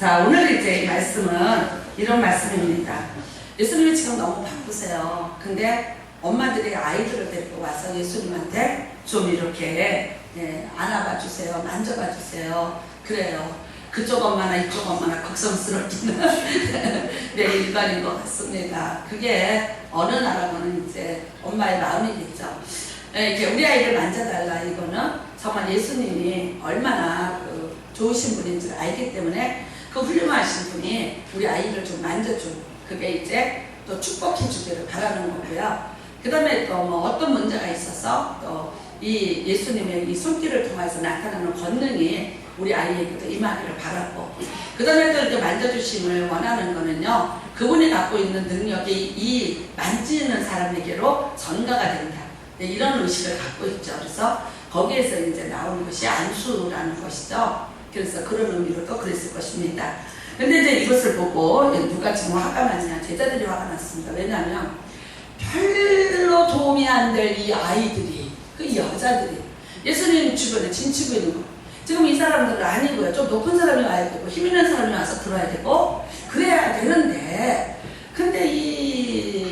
자, 오늘 이제 이 말씀은 이런 말씀입니다. 예수님이 지금 너무 바쁘세요. 근데 엄마들이 아이들을 데리고 와서 예수님한테 좀 이렇게 안아봐 주세요. 만져봐 주세요. 그래요. 그쪽 엄마나 이쪽 엄마나 걱정스럽기는 네, 일반인 것 같습니다. 그게 어느 나라고는 이제 엄마의 마음이겠죠. 이렇게 우리 아이를 만져달라, 이거는 정말 예수님이 얼마나 좋으신 분인지 알기 때문에 그 훌륭하신 분이 우리 아이를 좀 만져주고, 그게 이제 또 축복해 주기를 바라는 거고요. 그 다음에 또 뭐 어떤 문제가 있어서 또 이 예수님의 이 손길을 통해서 나타나는 권능이 우리 아이에게도 임하기를 바라고, 그 다음에 또 이렇게 만져주심을 원하는 거는요, 그분이 갖고 있는 능력이 이 만지는 사람에게로 전가가 된다, 이런 의식을 갖고 있죠. 그래서 거기에서 이제 나오는 것이 안수라는 것이죠. 그래서 그런 의미로도 그랬을 것입니다. 근데 이제 이것을 보고 누가 지금 화가 났냐? 제자들이 화가 났습니다. 왜냐하면 별로 도움이 안 될 이 아이들이, 그 여자들이 예수님 주변에 진치고 있는 거. 지금 이 사람들은 아니고요. 좀 높은 사람이 와야 되고 힘 있는 사람이 와서 들어야 되고 그래야 되는데, 근데 이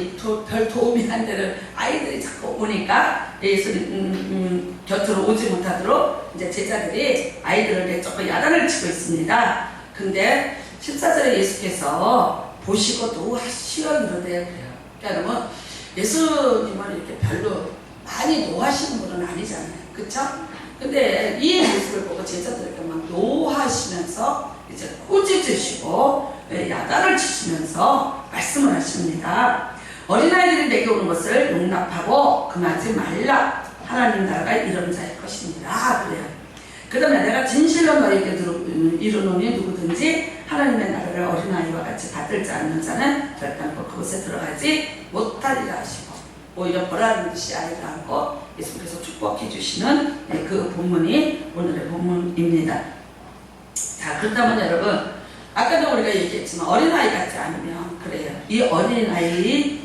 별 도움이 안 되는 아이들이 자꾸 오니까 예수님 곁으로 오지 못하도록 이제 제자들이 아이들에게 조금 야단을 치고 있습니다. 근데 14절에 예수께서 보시고 노하시어 이러대요. 그래요. 그러니까 여러분, 예수님은 이렇게 별로 많이 노하시는 분은 아니잖아요. 그쵸? 근데 이 모습을 보고 제자들에게 막 노하시면서 이제 꾸짖으시고 야단을 치시면서 말씀을 하십니다. 어린아이들이 내게 오는 것을 용납하고 금하지 말라. 하나님 나라가 이런 자의 것입니다. 그래요. 그 다음에 내가 진실로 너에게 이르노니 누구든지 하나님의 나라를 어린아이와 같이 받들지 않는 자는 결단코 그곳에 들어가지 못하리라 하시고, 오히려 보라는 듯이 아이를 안고 예수께서 축복해 주시는 그 본문이 오늘의 본문입니다. 자, 그렇다면 여러분, 아까도 우리가 얘기했지만 어린아이 같지 않으면 그래요. 이 어린아이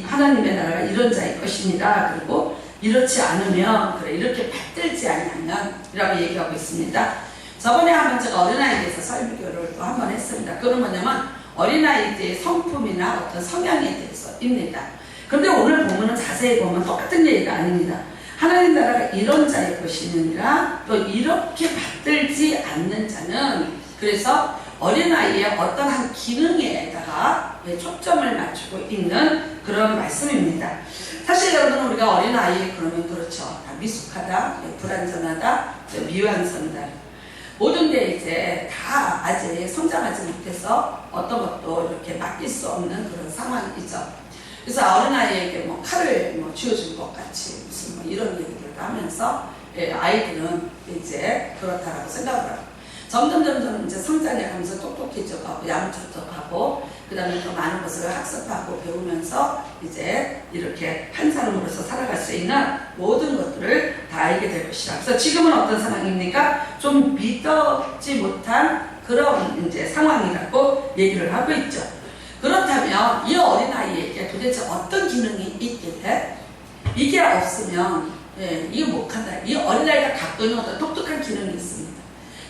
하나님의 나라가 이런 자의 것입니다. 그리고 이렇지 않으면, 그래, 이렇게 받들지 않으면 이라고 얘기하고 있습니다. 저번에 한번 제가 어린아이에 대해서 설교를 또 한 번 했습니다. 그건 뭐냐면 어린아이들의 성품이나 어떤 성향에 대해서입니다. 그런데 오늘 보면은 자세히 보면 똑같은 얘기가 아닙니다. 하나님 나라가 이런 자의 것이니라, 또 이렇게 받들지 않는 자는, 그래서 어린아이의 어떤 한 기능에다가 초점을 맞추고 있는 그런 말씀입니다. 사실 여러분, 우리가 어린아이 그러면 그렇죠. 미숙하다, 불완전하다, 미완성이다. 모든 게 이제 다 아직 성장하지 못해서 어떤 것도 이렇게 맡길 수 없는 그런 상황이죠. 그래서 어린아이에게 뭐 칼을 뭐 쥐어줄 것 같이 무슨 뭐 이런 얘기들도 하면서 아이들은 이제 그렇다라고 생각을 하고, 점점 이제 성장해 가면서 똑똑해져가고 얌전해져가고, 그 다음에 또 많은 것을 학습하고 배우면서 이제 이렇게 한 사람으로서 살아갈 수 있는 모든 것들을 다 알게 될 것이다. 그래서 지금은 어떤 상황입니까? 좀 믿지 못한 그런 이제 상황이라고 얘기를 하고 있죠. 그렇다면 이 어린아이에게 도대체 어떤 기능이 있길래, 이게 없으면 이게 못한다. 이 어린아이가 갖고 있는 어떤 독특한 기능이 있습니다.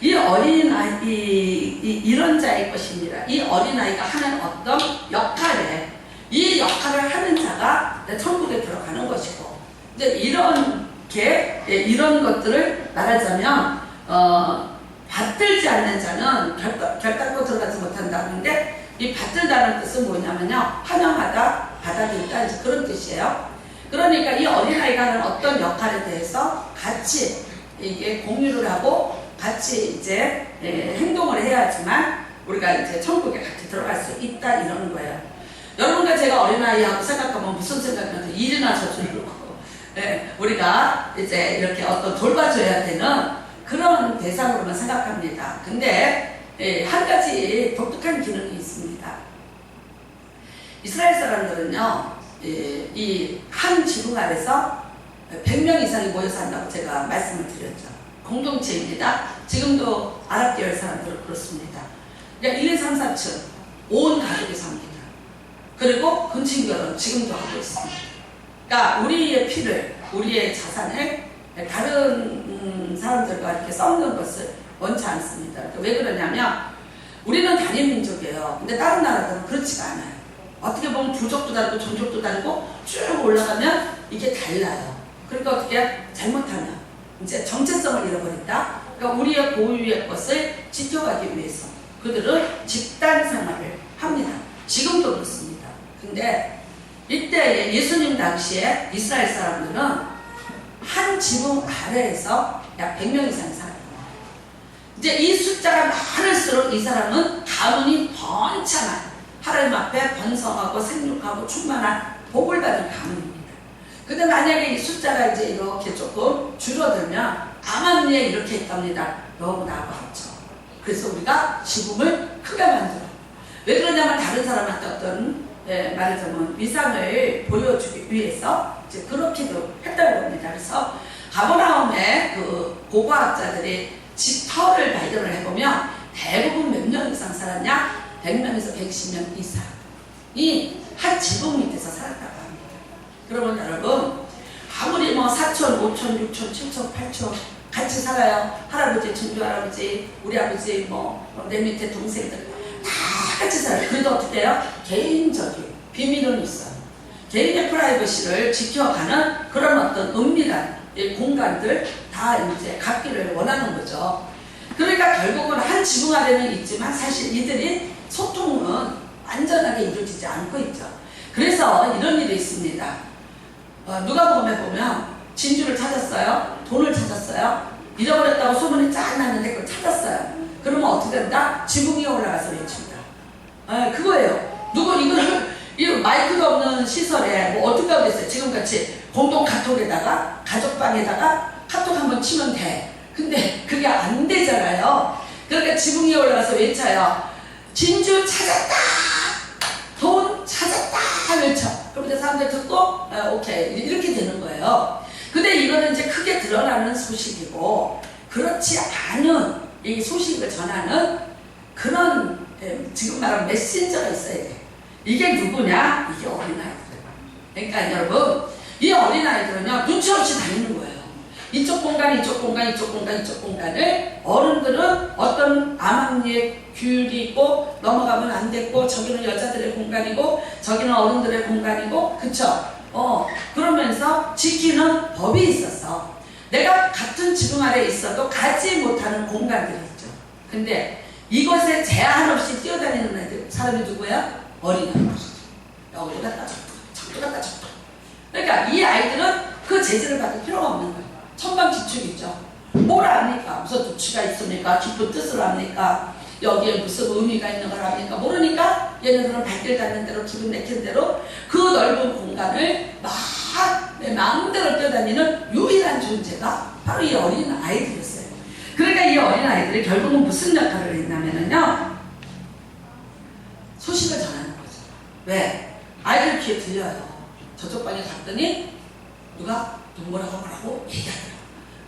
이 어린아이, 이런 자의 것입니다. 이 어린아이가 하는 어떤 역할에, 이 역할을 하는 자가 천국에 들어가는 것이고, 이제 이런 것들을 말하자면, 받들지 않는 자는 결단코 들어가지 못한다 하는데, 이 받들다는 뜻은 뭐냐면요, 환영하다, 받아들이다, 이제 그런 뜻이에요. 그러니까 이 어린아이가 하는 어떤 역할에 대해서 같이 이게 공유를 하고, 같이 이제 행동을 해야지만 우리가 이제 천국에 같이 들어갈 수 있다, 이러는 거예요. 여러분과 제가 어린아이하고 생각하면 무슨 생각이냐면 일이나 저주고, 우리가 이제 이렇게 어떤 돌봐줘야 되는 그런 대상으로만 생각합니다. 근데 한 가지 독특한 기능이 있습니다. 이스라엘 사람들은요, 이 한 지붕 아래서 100명 이상이 모여서 한다고 제가 말씀을 드렸죠. 공동체입니다. 지금도 아랍 계열 사람들은 그렇습니다. 그러니까 1, 2, 3, 4층 온 가족이 삽니다. 그리고 근친결혼 지금도 하고 있습니다. 그러니까 우리의 피를, 우리의 자산을 다른 사람들과 이렇게 썩는 것을 원치 않습니다. 그러니까 왜 그러냐면 우리는 단일 민족이에요. 근데 다른 나라들은 그렇지가 않아요. 어떻게 보면 부족도 다르고 종족도 다르고 쭉 올라가면 이게 달라요. 그러니까 어떻게 잘못하면 이제 정체성을 잃어버린다. 그러니까 우리의 고유의 것을 지켜가기 위해서 그들은 집단 생활을 합니다. 지금도 그렇습니다. 근데 이때 예수님 당시에 이스라엘 사람들은 한 지붕 아래에서 약 100명 이상이 살아요. 이제 이 숫자가 많을수록 이 사람은 가문이 번창한 하나님 앞에 번성하고 생육하고 충만한 복을 받은 가문입니다. 근데 만약에 이 숫자가 이제 이렇게 조금 줄어들면 아마니에 이렇게 했답니다. 너무 나아갔죠. 그래서 우리가 지붕을 크게 만들어. 왜 그러냐면 다른 사람한테 어떤 말하자면 위상을 보여주기 위해서 이제 그렇게도 했다고 합니다. 그래서 가버나움의 그 고고학자들이 집터를 발견을 해보면 대부분 몇 명 이상 살았냐? 100명에서 110명 이상이 한 지붕 밑에서 살았다고 합니다. 그러면 여러분 아무리 뭐 4촌, 5촌, 6촌, 7촌, 8촌 같이 살아요. 할아버지, 증조 할아버지, 우리 아버지, 뭐 내 밑에 동생들 다 같이 살아요. 그래도 어떻게 해요? 개인적인 비밀은 있어요. 개인의 프라이버시를 지켜가는 그런 어떤 은밀한 공간들 다 이제 갖기를 원하는 거죠. 그러니까 결국은 한 지붕 아래는 있지만 사실 이들이 소통은 완전하게 이루어지지 않고 있죠. 그래서 이런 일이 있습니다. 누가복음에 보면 진주를 찾았어요. 돈을 찾았어요. 잃어버렸다고 소문이 쫙 났는데 그걸 찾았어요. 그러면 어떻게 된다? 지붕 위에 올라가서 외칩니다. 그거예요. 이거 마이크도 없는 시설에 뭐 어떻게 하겠어요? 지금같이 공동 카톡에다가 가족방에다가 카톡 한번 치면 돼. 근데 그게 안 되잖아요. 그러니까 지붕 위에 올라가서 외쳐요. 진주 찾았다! 돈 찾았다! 외쳐. 그럼 이제 사람들이 듣고 오케이 이렇게 되는 거예요. 근데 이거는 이제 크게 드러나는 소식이고 그렇지 않은 이 소식을 전하는 그런 지금 말하는 메신저가 있어야 돼. 이게 누구냐? 이게 어린아이들. 그러니까 여러분 이 어린아이들은요 눈치 없이 다니는 거예요. 이쪽 공간, 이쪽 공간, 이쪽 공간, 이쪽 공간을 어른들은 어떤 암암리에 규율이 있고 넘어가면 안 됐고 저기는 여자들의 공간이고 저기는 어른들의 공간이고 그쵸? 그러면서 지키는 법이 있어서 내가 같은 지붕 아래에 있어도 가지 못하는 공간들이 있죠. 근데 이것에 제한 없이 뛰어다니는 애들 사람이 누구야? 어린아이들. 여기도 갔다 저기도 갔다 저기도. 그러니까 이 아이들은 그 제재를 받을 필요가 없는 거예요. 천방지축이죠. 뭘 압니까? 무슨 조치가 있습니까? 깊은 뜻을 압니까? 여기에 무슨 의미가 있는 걸 압니까? 모르니까 얘네들은 발길 닿는 대로 기분 내키는 대로 그 넓은 공간을 막 내 마음대로 뛰어다니는 유일한 존재가 바로 이 어린 아이들이었어요. 그러니까 이 어린 아이들이 결국은 무슨 역할을 했냐면요 소식을 전하는 거죠. 왜? 아이들 귀에 들려요. 저쪽 방에 갔더니 누가 뭐라고 얘기하더라고요.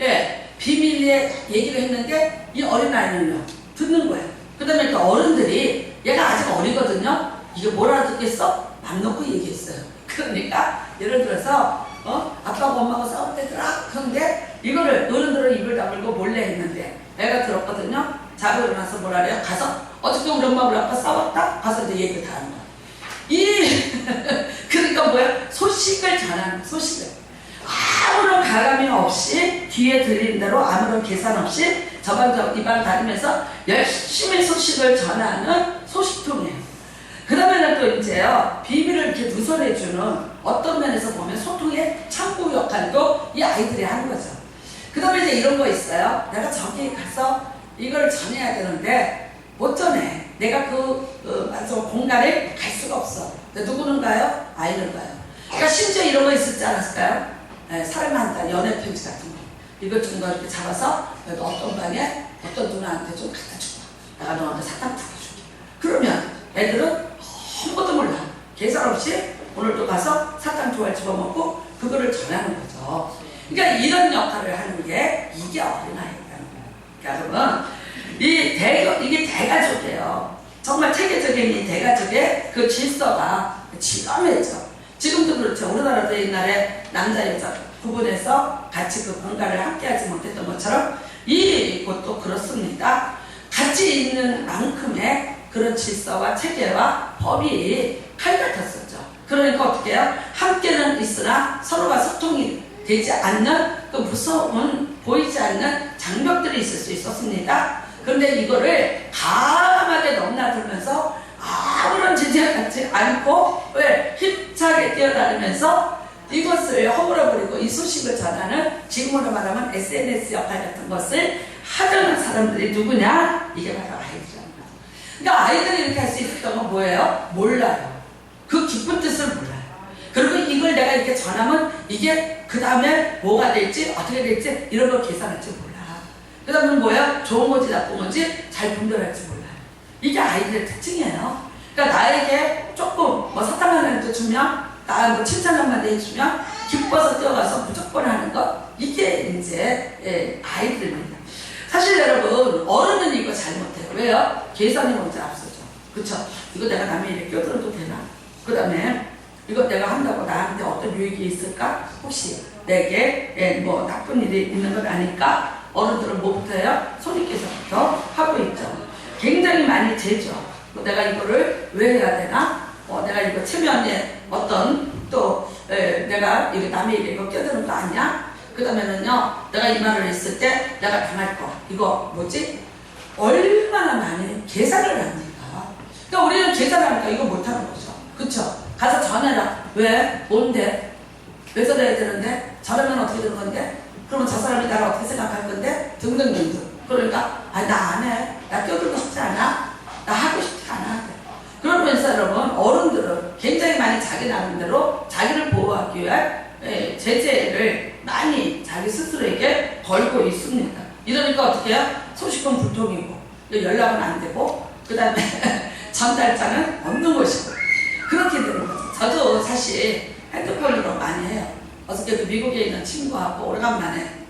예, 비밀리에 얘기를 했는데 이 어린아이는요 듣는 거예요. 그 다음에 또 어른들이 얘가 아직 어리거든요. 이게 뭘 알아듣겠어? 맘 놓고 얘기했어요. 그러니까 예를 들어서 아빠하고 엄마가 싸울 때더라 그런데 이거를 어른들은 입을 다물고 몰래 했는데 애가 들었거든요. 자고 일어나서 뭐라 그래요? 가서 어저께 우리 엄마 우리 아빠 싸웠다? 가서 이제 얘기를 다 하는 거야. 그러니까 뭐야? 소식을 전하는 소식을 아무런 가감이 없이 귀에 들리는 대로 아무런 계산 없이 저방 이방 다니면서 열심히 소식을 전하는 소식통이에요. 그 다음에는 또 이제요 비밀을 이렇게 누설해주는 어떤 면에서 보면 소통의 창구 역할도 이 아이들이 하는 거죠. 그 다음에 이제 이런 거 있어요. 내가 저기 가서 이걸 전해야 되는데 못 전해. 내가 공간에 갈 수가 없어. 누구는 가요? 아이는 가요. 그러니까 심지어 이런 거 있었지 않았을까요? 사랑한다 연애 편지 같은 거 이것 좀 이렇게 잡아서 여기 어떤 방에 어떤 누나한테 좀 갖다 주고 내가 너한테 사탕 풀어줄게. 그러면 애들은 아무것도 몰라. 계산 없이 오늘도 가서 사탕 조각 집어먹고 그거를 전하는 거죠. 그러니까 이런 역할을 하는 게 이게 어린아이라는 거예요. 그러니까 여러분 이게 대가족이에요. 정말 체계적인 이 대가족의 그 질서가 지감해져. 지금도 그렇죠. 우리나라도 옛날에 남자 여자 구분해서 같이 그 공간을 함께하지 못했던 것처럼 이것도 그렇습니다. 같이 있는 만큼의 그런 질서와 체계와 법이 칼같았었죠. 그러니까 어떻게 해요? 함께는 있으나 서로가 소통이 되지 않는 그 무서운 보이지 않는 장벽들이 있을 수 있었습니다. 그런데 이거를 가만하게 넘나들면서 아무런 제재 갖지 않고 왜 힘차게 뛰어다니면서 이것을 허물어버리고 이 소식을 전하는 지금으로 말하면 SNS 역할 같은 것을 하려는 사람들이 누구냐? 이게 바로 아이들이라는 거죠. 그러니까 아이들이 이렇게 할 수 있었던 건 뭐예요? 몰라요. 그 깊은 뜻을 몰라요. 그리고 이걸 내가 이렇게 전하면 이게 그 다음에 뭐가 될지 어떻게 될지 이런 걸 계산할지 몰라. 그 다음에 뭐예요? 좋은 건지 나쁜 건지 잘 분별할지 몰라요. 이게 아이들의 특징이에요. 그러니까 나에게 조금 뭐 사탕 하나를 주면 나 뭐 칭찬 한마디 해주면 기뻐서 뛰어가서 무조건 하는 것, 이게 이제 아이들입니다. 사실 여러분 어른은 이거 잘 못해요. 왜요? 계산이 먼저 앞서죠. 그쵸? 이거 내가 남의 일에 껴들어도 되나? 그 다음에 이거 내가 한다고 나한테 어떤 유익이 있을까? 혹시 내게 뭐 나쁜 일이 있는 건 아닐까? 어른들은 뭐부터 해요? 손익계산부터 하고 있죠. 굉장히 많이 재죠. 내가 이거를 왜 해야 되나? 내가 이거 체면에 어떤 또 내가 이거 남의 일에 이거 껴드는 거 아니야? 그 다음에는요, 내가 이 말을 했을 때 내가 당할 거 이거 뭐지? 얼마나 많이 계산을 합니까? 그러니까 우리는 계산하니까 이거 못하는 거죠. 그쵸? 가서 전해라. 왜? 뭔데? 왜 전해야 되는데? 저러면 어떻게 되는 건데? 그러면 저 사람이 나를 어떻게 생각할 건데? 등등등등. 그러니까 나 안 해. 나 껴들고 싶지 않아. 나 하고 싶지 않아. 그러면서 여러분 어른들은 굉장히 많이 자기 나름대로 자기를 보호하기 위한 제재를 많이 자기 스스로에게 걸고 있습니다. 이러니까 어떻게 해요? 소식은 불통이고 연락은 안 되고 그 다음에 전달자는 없는 것이고 그렇게 되는 거죠. 저도 사실 핸드폰으로 많이 해요. 어저께도 미국에 있는 친구하고 오래간만에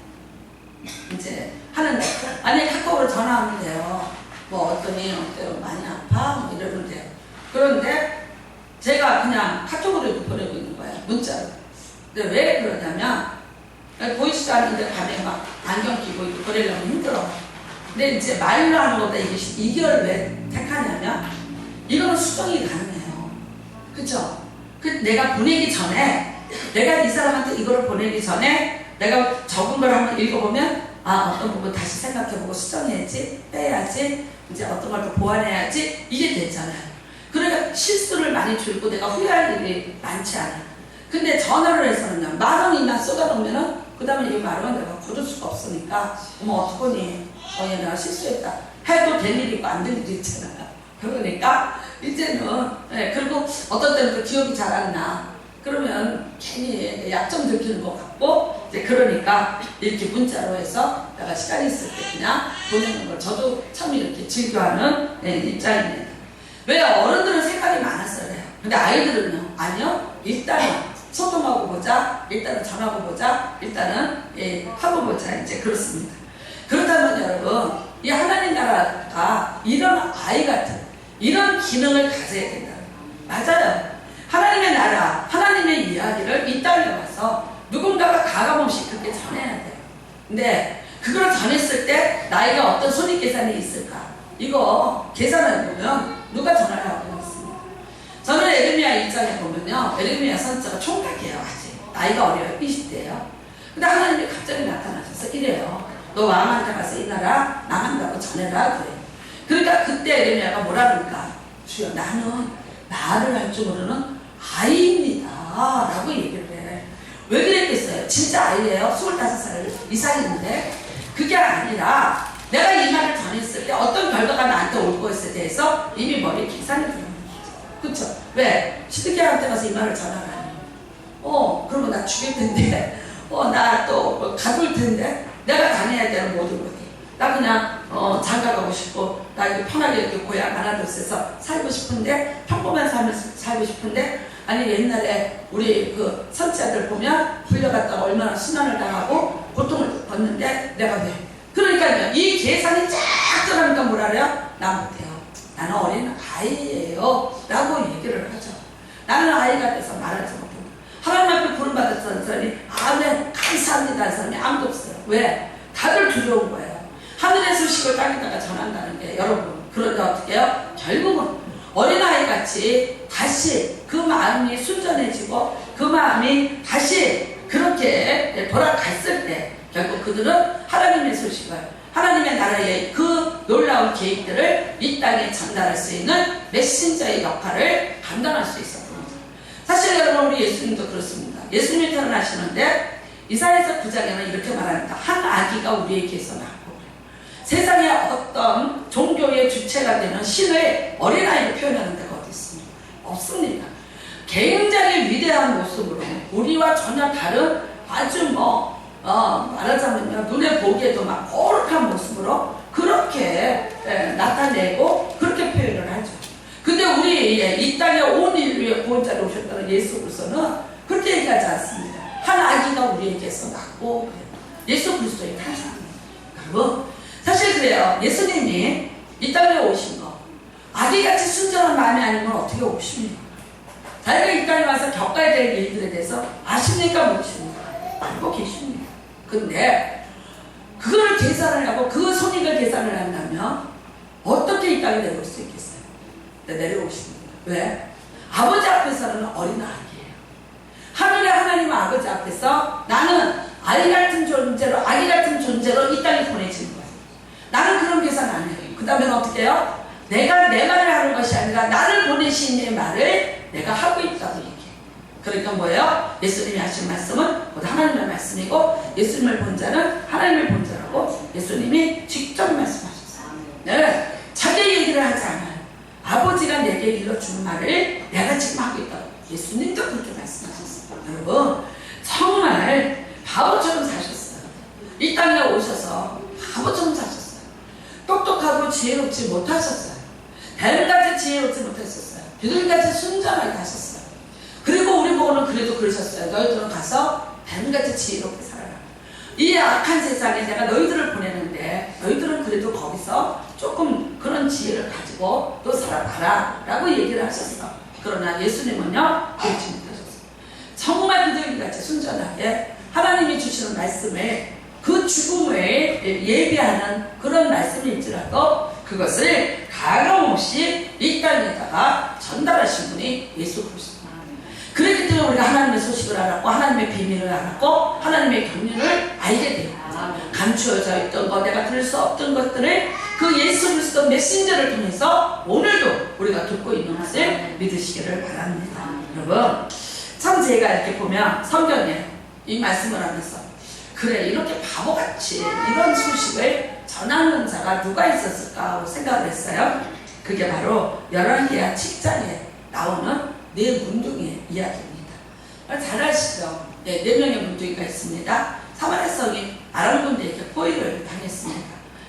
이제 하는데 아니 카카오로 전화하면 돼요. 뭐 어떠니 어때요? 많이 아파? 뭐 이러면 돼요. 그런데 제가 그냥 카톡으로 보내고 있는 거예요. 문자로. 근데 왜 그러냐면 보이지도 않는데 밤에 막 안경 끼고 있고 그러려면 힘들어. 근데 이제 말로 하는 것보다 이걸 왜 택하냐면 이거는 수정이 가능해요. 그쵸? 내가 보내기 전에 내가 이 사람한테 이거를 보내기 전에 내가 적은 걸 한번 읽어보면 어떤 부분 다시 생각해보고 수정해야지 빼야지 이제 어떤 걸 더 보완해야지 이게 되잖아요. 그러니까 실수를 많이 줄고 내가 후회할 일이 많지 않아. 근데 전화를 해서는요, 10,000원이나 쏟아놓으면은 그 다음에 이 10,000원 내가 거둘 수가 없으니까 어머 어떡하니? 얘 내가 실수했다. 해도 될 일이 있고 안 될 일도 있잖아요. 그러니까 이제는 그리고 어떤 때는 또 기억이 잘 안 나. 그러면 괜히 약점 들키는 것 같고 이제 그러니까 이렇게 문자로 해서 내가 시간이 있을 때 그냥 보내는 걸 저도 참 이렇게 즐겨하는 입장입니다. 왜? 어른들은 생각이 많았어요. 근데 아이들은요? 아니요. 일단은 소통하고 보자. 일단은 전하고 보자. 일단은 하고 보자. 이제 그렇습니다. 그렇다면 여러분 이 하나님 나라가 이런 아이 같은 이런 기능을 가져야 된다. 맞아요. 하나님의 나라, 하나님의 이야기를 이 땅에 와서 누군가가 가감없이 그렇게 전해야 돼요. 근데 그걸 전했을 때 나에게 어떤 손익계산이 있을까? 이거 계산을 보면 누가 전화를 하고 있습니다. 저는 에르미야 1장에 보면요. 에르미야 선자가 총각이에요. 아직. 나이가 어려요. 20대예요. 근데 하나님이 갑자기 나타나셔서 이래요. 너 왕한테 가서 이 나라 나간다고 전해라. 그래요. 그러니까 그때 에르미야가 뭐라니까? 주여 나는 말을 할 줄 모르는 아이입니다. 라고 얘기를 해. 왜 그랬겠어요? 진짜 아이예요. 25살 이상인데 그게 아니라 내가 이 말을 전했을 때 어떤 결과가 나한테 올 것에 대해서 이미 머리에 계산이 들어있는 거죠. 그쵸? 왜? 시드기한테 가서 이 말을 전하라니. 그러면 나 죽일 텐데. 나 또 가둘 텐데. 내가 다녀야 되는 모든 것이. 나 그냥 장가 가고 싶고 나 이렇게 편하게 이렇게 고향 하나둘셋에서 살고 싶은데 평범한 삶을 살고 싶은데 아니 옛날에 우리 그 선지자들 보면 불려갔다가 얼마나 순환을 당하고 고통을 받는데 내가 왜? 그러니까요 이 계산이 쫙 들어가니까 뭐라 그래요? 나 못해요. 나는 어린 아이예요 라고 얘기를 하죠. 나는 아이가 돼서 말하지 못한다. 하나님 앞에 부름받았던 사람이 아멘 감사합니다 하는 사람이 아무도 없어요. 왜? 다들 두려운 거예요. 하늘의 소식을 땅에다가 전한다는 게 여러분, 그런데 어떻게 해요? 결국은 어린아이 같이 다시 그 마음이 순전해지고 그 마음이 다시 그렇게 돌아갔을 때 결국 그들은 하나님의 소식을, 하나님의 나라의 그 놀라운 계획들을 이 땅에 전달할 수 있는 메신저의 역할을 감당할 수 있었던 거죠. 사실 여러분, 우리 예수님도 그렇습니다. 예수님이 태어나시는데 이사야서 9장에는 이렇게 말합니다. 한 아기가 우리에게서 낳고, 세상의 어떤 종교의 주체가 되는 신을 어린아이로 표현하는 데가 어디 있습니까? 없습니다. 굉장히 위대한 모습으로 우리와 전혀 다른 아주 말하자면요, 눈에 보기에도 막 거룩한 모습으로 그렇게 나타내고 그렇게 표현을 하죠. 근데 우리 이 땅에 온 인류의 구원자로 오셨다는 예수 그리스도는 그렇게 얘기하지 않습니다. 한 아기가 우리에게서 낳고, 예수 그리스도의 탄생입니다. 여러분, 사실 그래요. 예수님이 이 땅에 오신 거, 아기같이 순전한 마음이 아니면 어떻게 오십니까? 자기가 이 땅에 와서 겪어야 될 일들에 대해서 아십니까? 모르십니까? 알고 계십니다. 근데 그걸 계산을 하고 그 손익을 계산을 한다면 어떻게 이 땅에 내려올 수 있겠어요? 내려오십니다. 왜? 아버지 앞에서는 어린아이예요. 하늘의 하나님 아버지 앞에서 나는 아기 같은 존재로 이 땅에 보내지는 거예요. 나는 그런 계산 안 해요. 그 다음에는 어떻게 해요? 내가 내 말을 하는 것이 아니라 나를 보내신 내 말을 내가 하고 있다고 얘기해요. 그러니까 뭐예요? 예수님이 하신 말씀은 곧 하나님의 말씀이고, 예수님을 본 자는 하나님을 본 자라고 예수님이 직접 말씀하셨어요. 네, 자기 얘기를 하지 않아요. 아버지가 내게 일러주는 말을 내가 지금 하고 있다고 예수님도 그렇게 말씀하셨어요. 여러분, 정말 바보처럼 사셨어요. 이 땅에 오셔서 바보처럼 사셨어요. 똑똑하고 지혜롭지 못하셨어요. 뱀같이 지혜롭지 못하셨어요. 비둘기같이 순전하게 하셨어요. 그리고 우리 보고는 그래도 그러셨어요. 너희들은 가서 뱀같이 지혜롭게 살아라. 이 악한 세상에 내가 너희들을 보내는데 너희들은 그래도 거기서 조금 그런 지혜를 가지고 또 살아가라 라고 얘기를 하셨어. 그러나 예수님은요, 그렇지 못하셨어요. 정말 비둘기같이 순전하게 하나님이 주시는 말씀을, 그 죽음을 예비하는 그런 말씀일지라도 그것을 가감없이 이 땅에다가 전달하신 분이 예수 그리스도입니다. 그렇기 때문에 우리가 하나님의 소식을 알았고, 하나님의 비밀을 알았고, 하나님의 경륜을 알게 돼요. 감추어져 있던 것, 내가 들을 수 없던 것들을 그 예수 그리스도 메신저를 통해서 오늘도 우리가 듣고 있는 것을 믿으시기를 바랍니다. 여러분, 참 제가 이렇게 보면 성경에 이 말씀을 하면서, 그래, 이렇게 바보같이 이런 소식을 전하는 자가 누가 있었을까 생각을 했어요. 그게 바로 열왕기하 7장에 나오는 네 문둥이의 이야기입니다. 잘 아시죠? 네, 4명의 문둥이가 있습니다. 사마리아 성이 아람 군대에게 포위를 당했습니다.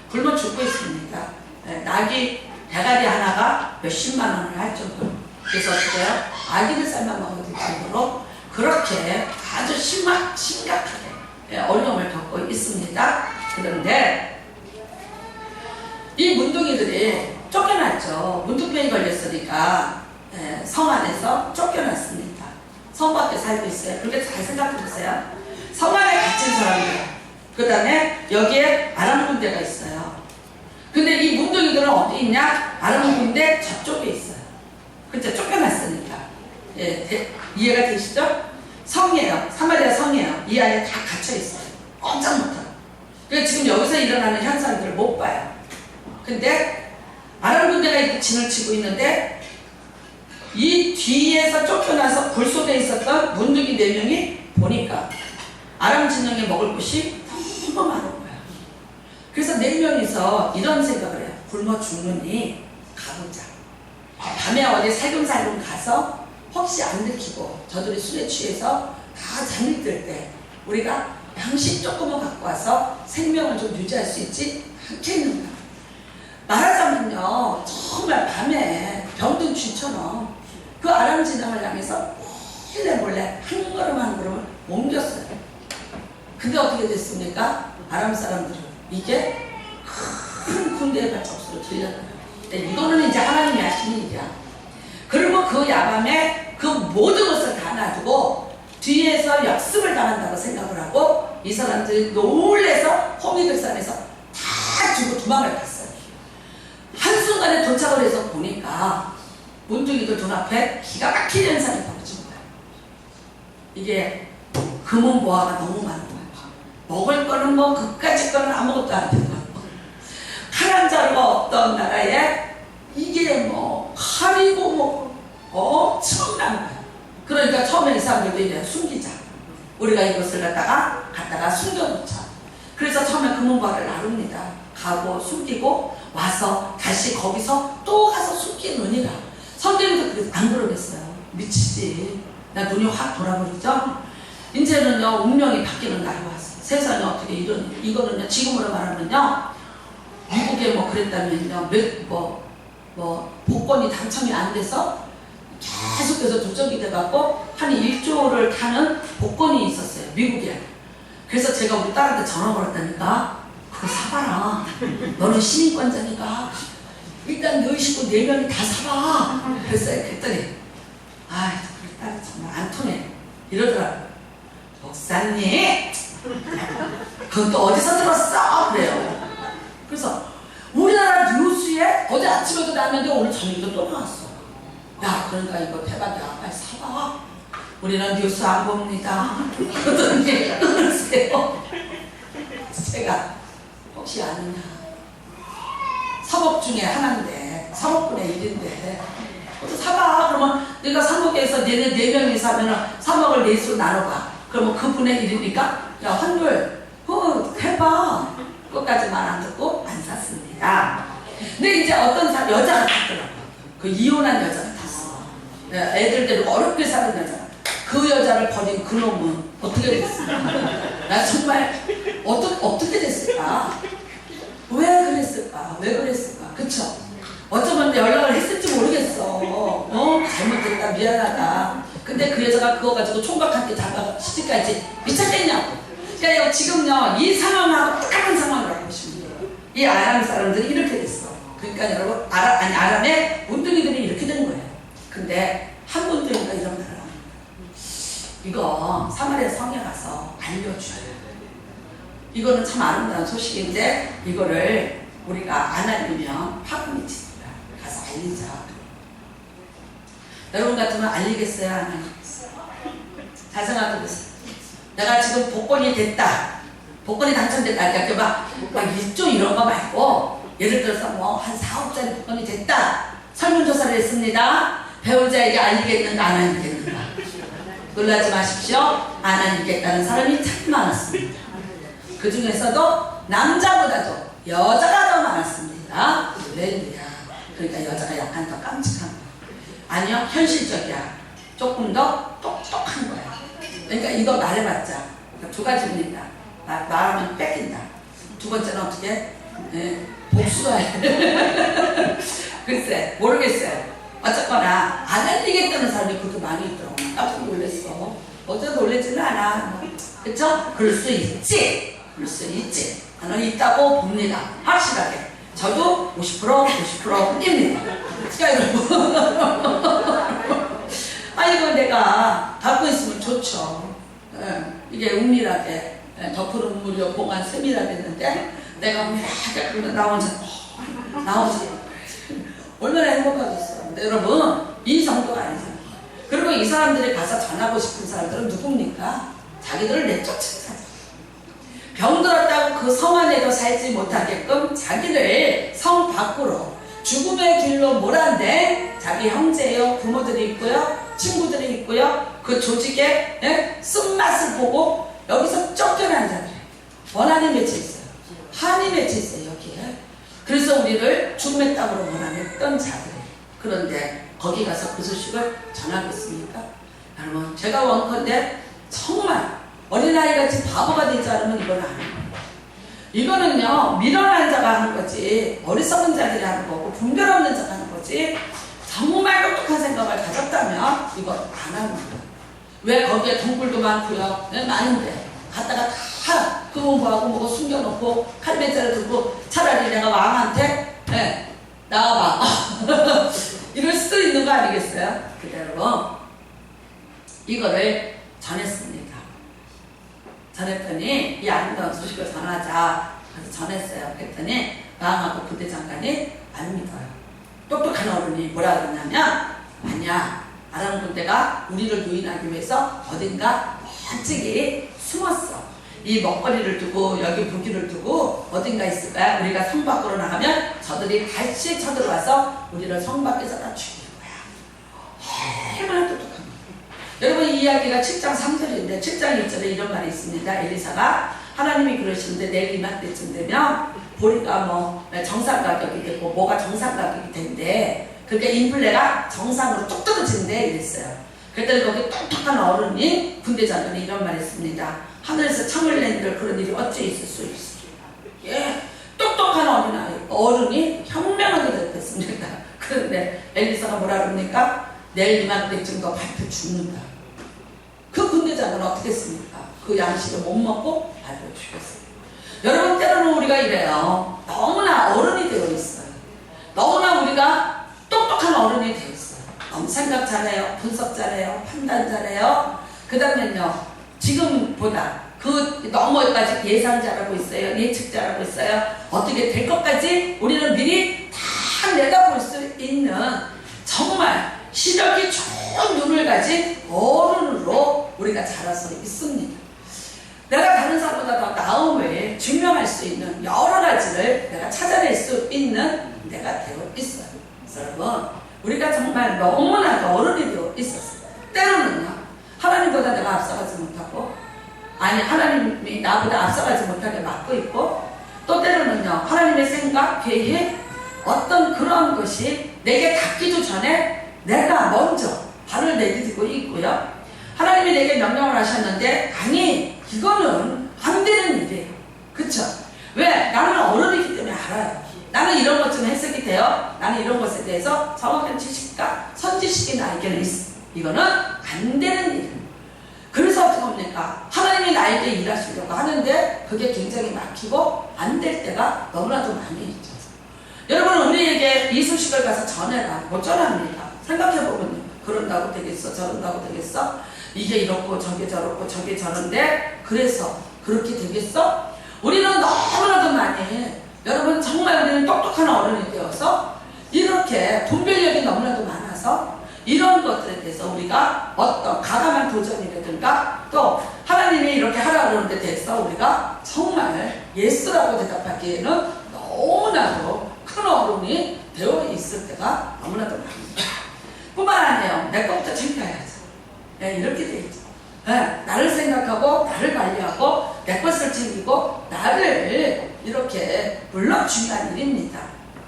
굶어 죽고 있습니다. 네, 낙이 대가리 하나가 몇십만 원을 할 정도로. 그래서 어떻게 해요? 아기를 삶아 먹을 정도로 그렇게 아주 심각하게 어려움을 겪고 있습니다. 그런데 이 문둥이들이 쫓겨났죠. 문둥병이 걸렸으니까 성 안에서 쫓겨났습니다. 성 밖에 살고 있어요. 그렇게 잘 생각해 보세요. 성 안에 갇힌 사람들, 그 다음에 여기에 아람 군대가 있어요. 근데 이 문둥이들은 어디 있냐? 아람 군대 저쪽에 있어요. 그렇죠? 쫓겨났으니까. 이해가 되시죠? 성이에요. 사마리아 성이에요. 이 안에 다 갇혀 있어요. 꼼짝 못하고. 그래서 지금 여기서 일어나는 현상들을 못 봐요. 근데 아람 군대가 이렇게 진을 치고 있는데 이 뒤에서 쫓겨나서 굴 속에 있었던 문둥이 4명이 보니까 아람 진영에 먹을 곳이 너무 많은 거야. 그래서 4명이서 이런 생각을 해요. 굶어 죽느니 가보자. 밤에 어디 살금살금 가서 혹시 안 들키고 저들이 술에 취해서 다 잠이 들 때 우리가 양식 조금만 갖고 와서 생명을 좀 유지할 수 있지 않겠는가. 말하자면요, 정말 밤에 병든 쥐처럼 그 아람 진영을 향해서 몰래 한 걸음 한 걸음을 옮겼어요. 근데 어떻게 됐습니까? 아람 사람들은 이게 큰 군대의 발작소로 들렸어요. 이거는 이제 하나님이 하시는 일이야. 그리고 그 야밤에 그 모든 것을 다 놔두고 뒤에서 역습을 당한다고 생각을 하고 이 사람들이 놀래서 호미들산에서 다 주고 도망을 갔어요. 한순간에 도착을 해서 보니까 문둥이들 눈앞에 기가 막힌 현상이 벌어진 거예요. 이게 금은 보화가 너무 많은 거예요. 먹을 거는 뭐 그까짓 거는 아무것도 안 되고 칼 한 자루가 없던 나라에 이게 뭐 칼이고 뭐 엄청난 거예요. 그러니까 처음에 이 사람들도 이제 숨기자. 우리가 이것을 갖다가 숨겨놓자. 그래서 처음에 금은보화를 나눕니다. 가고 숨기고 와서 다시 거기서 또 가서 숨기느니라. 선생님도 그래서 안 그러겠어요. 미치지. 나 눈이 확 돌아버리죠. 이제는요 운명이 바뀌는 날이 왔어요. 세상에 어떻게 이거는요 지금으로 말하면요 미국에 뭐 그랬다면요 복권이 당첨이 안 돼서 계속해서 조정이 돼갖고 한 1조를 타는 복권이 있었어요 미국에. 그래서 제가 우리 딸한테 전화 걸었다니까 그거 사봐라. 너는 시민권자니까 일단 너희 식구 4명이 다 사봐. 그랬어요. 그랬더니 아 우리 딸이 정말 안 통해 이러더라고요. 목사님 그건 또 어디서 들었어? 그래요. 그래서 우리나라 뉴스에 어제 아침에도 나왔는데 오늘 저녁에도 또 나왔어. 야 그러니까 이거 대박이야. 빨리 사봐. 우리는 뉴스 안 봅니다. 그러더니 그러세요. 제가 혹시 아느냐 사법 중에 하나인데 3억분의 1인데 사봐. 그러면 내가 3억에서 얘네 4명이 사면 3억을 4수로 나눠봐. 그러면 그 분의 1이니까 야 환율 해봐. 그것까지 말 안 듣고 안 샀습니다. 근데 이제 어떤 여자가 탔더라고요. 그 이혼한 여자가 탔어. 애들 데리고 어렵게 사는 여자. 그 여자를 버린 그 놈은 어떻게 됐을까? 나 정말 어떻게 됐을까? 왜 그랬을까? 그쵸? 어쩌면 연락을 했을지 모르겠어. 잘못됐다 미안하다. 근데 그 여자가 그거 가지고 총각 함께 잡아 시집까지 미쳤겠냐고. 그러니까 지금요 이 상황하고 똑같은 상황이라고 보시면 돼요. 이 아람 사람들이 이렇게 됐어. 그러니까 여러분 아람의 문둥이들이 이렇게 된 거예요. 근데 한 문둥이가 이런 말을 합니다. 이거 사마리아 성에 가서 알려줘야 돼요. 이거는 참 아름다운 소식인데 이거를 우리가 안 알리면 파국이 칩니다. 가서 알리자. 여러분 같으면 알리겠어요? 안 알리겠어요? 잘 생각해보세요. 내가 지금 복권이 됐다. 복권이 당첨됐다. 그러니까 막 1조 이런 거 말고 예를 들어서 뭐 한 4억짜리 복권이 됐다. 설문조사를 했습니다. 배우자에게 알리겠는가 안 알리겠는가. 놀라지 마십시오. 안 알리겠다는 사람이 참 많았습니다. 그 중에서도 남자보다도 여자가 더 많았습니다. 할렐루야. 그러니까 여자가 약간 더 깜찍한 거야. 아니요, 현실적이야. 조금 더 똑똑한 거야. 그러니까 이거 말해봤자 두 가지입니다. 말하면 뺏긴다. 두 번째는 어떻게? 복수가 해. 글쎄, 모르겠어요. 어쨌거나 안 알리겠다는 사람이 그렇게 많이 있더라고요. 깜짝 놀랐어. 어제도 놀라지는 않아. 그쵸? 그럴 수 있지. 나는 있다고 봅니다. 확실하게. 저도 50%입니다. 그러니까 여러분. 이거 내가 갖고 있으면 좋죠. 이게 은밀하게 덮으는 무료 보관 세밀하게 했는데 내가 은밀하게 나 혼자 얼마나 행복하겠어요. 근데 여러분 이 정도가 아니잖아요. 그리고 이 사람들이 가서 전하고 싶은 사람들은 누굽니까? 자기들을 내쫓은 병들었다고 그 성 안에도 살지 못하게끔 자기를 성 밖으로 죽음의 길로 몰아내 자기 형제요 부모들이 있고요 친구들이 있고요 그 조직의 쓴맛을 보고 여기서 쫓겨난 자들이 원한이 맺혀 있어요. 한이 맺혀 있어요 여기에. 그래서 우리를 죽음의 땅으로 몰아냈던 자들이. 그런데 거기 가서 그 소식을 전하겠습니까? 여러분 제가 원컨대 정말 어린아이같이 바보가 되지 않으면 이건 아니에요. 이거는요 미련한 자가 하는 거지 어리석은 자들이 하는 거고 분별 없는 자가 하는 거지 정말 똑똑한 생각을 가졌다면 이거 안 하는 거예요. 왜 거기에 동굴도 많고요 많은데 갔다가 다 금은보하고 뭐고 숨겨놓고 칼배자를 들고 차라리 내가 왕한테 나와봐 이럴 수도 있는 거 아니겠어요? 근데 여러분 이거를 전했습니다. 전했더니 이 아름다운 소식을 전하자. 그래서 전했어요. 그랬더니 왕하고 군대 장관이 안 믿어요. 똑똑한 어른이 뭐라 그러냐면, 아니야, 아람 군대가 우리를 유인하기 위해서 어딘가 멋지게 숨었어. 이 먹거리를 두고 여기 무기를 두고 어딘가 있을 거야. 우리가 성 밖으로 나가면 저들이 다시 쳐들어와서 우리를 성 밖에서 다 죽이는 거야. 얼마나 똑똑한 거야. 여러분, 이 이야기가 7장 3절인데 7장 1절에 이런 말이 있습니다. 엘리사가 하나님이 그러시는데 내일 이맘때쯤 되면 보리가 뭐 정상 가격이 되고 뭐가 정상 가격이 된대. 그러니까 인플레가 정상으로 뚝 떨어진대 이랬어요. 그랬더니 거기 똑똑한 어른이 군대 장관이 이런 말 했습니다. 하늘에서 창을 낸들 그런 일이 어찌 있을 수 있으리라. 예, 똑똑한 어른이 현명하게 됐습니다. 그런데 엘리사가 뭐라 그럽니까? 내일 이맘때쯤 더 밟혀 죽는다. 그 군대 장관은 어떻게 했습니까? 그 양식을 못 먹고 밟혀 죽였어요. 여러분, 때로는 우리가 이래요. 너무나 어른이 되어 있어요. 너무나 우리가 똑똑한 어른이 되어 있어요. 너무 생각 잘해요. 분석 잘해요. 판단 잘해요. 그 다음에는요, 지금보다 그 너머까지 예상 잘하고 있어요. 예측 잘하고 있어요. 어떻게 될 것까지 우리는 미리 다 내다볼 수 있는 정말 시력이 좋은 눈을 가진 어른으로 우리가 자라서 있습니다. 내가 다른 사람보다 더 나음을 증명할 수 있는 여러 가지를 내가 찾아낼 수 있는 내가 되어 있어요. 여러분, 우리가 정말 너무나도 어른이 되어 있었어요. 때로는요, 하나님보다 내가 앞서가지 못하고, 아니 하나님이 나보다 앞서가지 못하게 막고 있고, 또 때로는요, 하나님의 생각, 계획, 어떤 그런 것이 내게 닿기도 전에 내가 먼저 발을 내디디고 있고요. 하나님이 내게 명령을 하셨는데, 아니 이거는 안 되는 일이에요. 그쵸? 왜? 나는 어른이기 때문에 알아요. 나는 이런 것 좀 해석이 돼요. 나는 이런 것에 대해서 정확한 지식과 선지식이 나에게는 있어. 이거는 안 되는 일이에요. 그래서 어떻게 합니까? 하나님이 나에게 일하시려고 하는데 그게 굉장히 막히고 안 될 때가 너무나도 많이 있죠. 여러분, 우리에게 이 소식을 가서 전해라. 못 전합니다. 생각해보면요. 그런다고 되겠어? 저런다고 되겠어? 이게 이렇고 저게 저렇고 저게 저런데 그래서 그렇게 되겠어? 우리는 너무나도 많이, 여러분, 정말 우리는 똑똑한 어른이 되어서 이렇게 분별력이 너무나도 많아서 이런 것들에 대해서 우리가 어떤 가감한 도전이라든가 또 하나님이 이렇게 하라고 그러는 데 대해서 우리가 정말 예스라고 대답하기에는 너무나도 큰 어른이 되어 있을 때가 너무나도 많습니다. 뿐만 아니에요. 내 것부터 챙겨야죠. 네, 이렇게 돼 있죠. 네, 나를 생각하고 나를 관리하고 내 것을 챙기고 나를 이렇게, 물론 중요한 일입니다.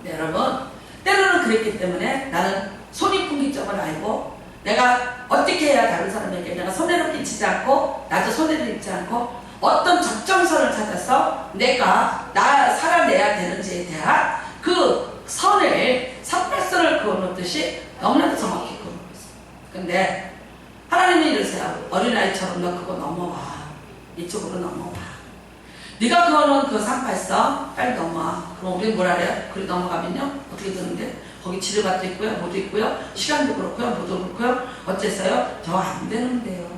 네, 여러분, 때로는 그랬기 때문에 나는 손익분기점을 알고 내가 어떻게 해야 다른 사람에게 내가 손해를 끼치지 않고 나도 손해를 입지 않고 어떤 적정선을 찾아서 내가 살아내야 되는지에 대한 그 선을, 삿발선을 그어놓듯이 너무나도 정확히 그어놓고 있어요. 근데 하나님이 이러세요. 어린아이처럼 너 그거 넘어와. 이쪽으로 넘어와. 네가 그어놓은 그 38선 빨리 넘어와. 그럼 우리는 뭐라 그래요? 그리 넘어가면요 어떻게 되는데? 거기 치료받도 있고요, 뭐도 있고요, 시간도 그렇고요, 뭐도 그렇고요. 어째서요? 저 안 되는데요.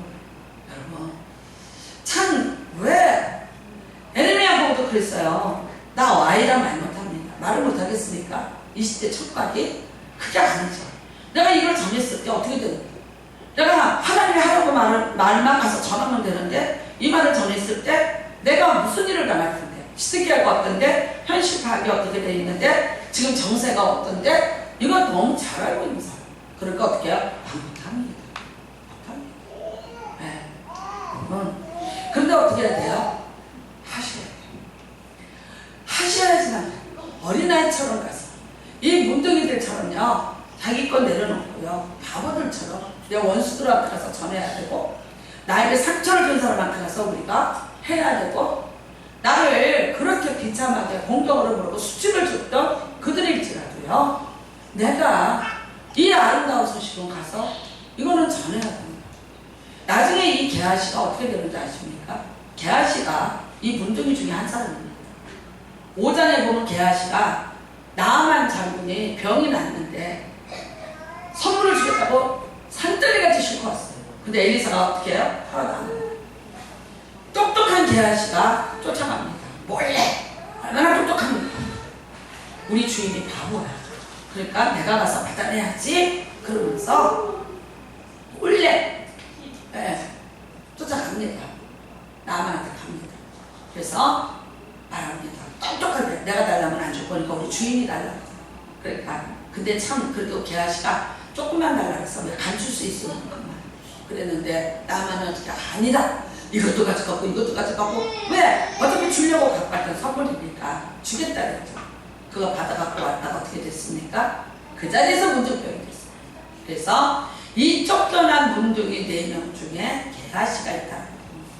여러분, 참 왜 에레미야 보고도 그랬어요. 나 아이라 말 못합니다. 말을 못하겠습니까? 20대 촉각이 그게 아니죠. 내가 이걸 정했을 때 어떻게 되는 거예요? 내가 하나님이 하라고 말만 가서 전하면 되는데 이 말을 정했을 때 내가 무슨 일을 당할 텐데, 시드기야가 어떤데, 현실 파악이 어떻게 돼 있는데, 지금 정세가 어떤데, 이건 너무 잘 알고 있는 사람. 그러니까 어떻게 해요? 못합니다. 못합니다. 네. 그런데 어떻게 해야 돼요? 하셔야 돼요. 하셔야지만 어린아이처럼 가서 이 문둥이들처럼요, 자기 건 내려놓고요, 바보들처럼 내 원수들 앞에 가서 전해야 되고, 나에게 상처를 준 사람한테 가서 우리가 해야 되고, 나를 그렇게 비참하게 공격으로 부르고 수치를 줬던 그들일지라도요, 내가 이 아름다운 소식을 가서 이거는 전해야 됩니다. 나중에 이 게하시가 어떻게 되는지 아십니까? 게하시가 이 문둥이 중에 한 사람입니다. 5장에 보면 게하시가 나아만 장군이 병이 났는데 선물을 주겠다고 산더미같이 싣고 왔어요. 근데 엘리사가 어떻게 해요? 살아납니다. 똑똑한 게하시가 쫓아갑니다. 몰래. 얼마나 똑똑합니까? 우리 주인이 바보야. 그러니까 내가 가서 받아내야지. 그러면서 몰래 쫓아갑니다. 나만한테 갑니다. 그래서 말합니다. 똑똑하게 내가 달라면 안 줄 거니까 우리 주인이 달라고. 그러니까 근데 참 그래도 게하시가 조금만 달라고 해서 감출 수 있으면 그만 그랬는데 나만은 어떻게 아니다. 이것도 가져가고 이것도 가져가고 왜? 어차피 주려고 갖고 왔던 선물이니까 주겠다 그랬죠. 그거 받아갖고 왔다가 어떻게 됐습니까? 그 자리에서 문둥병이 됐습니다. 그래서 이 쫓겨난 문둥이 4명 중에 게하시가 있다는 겁니다.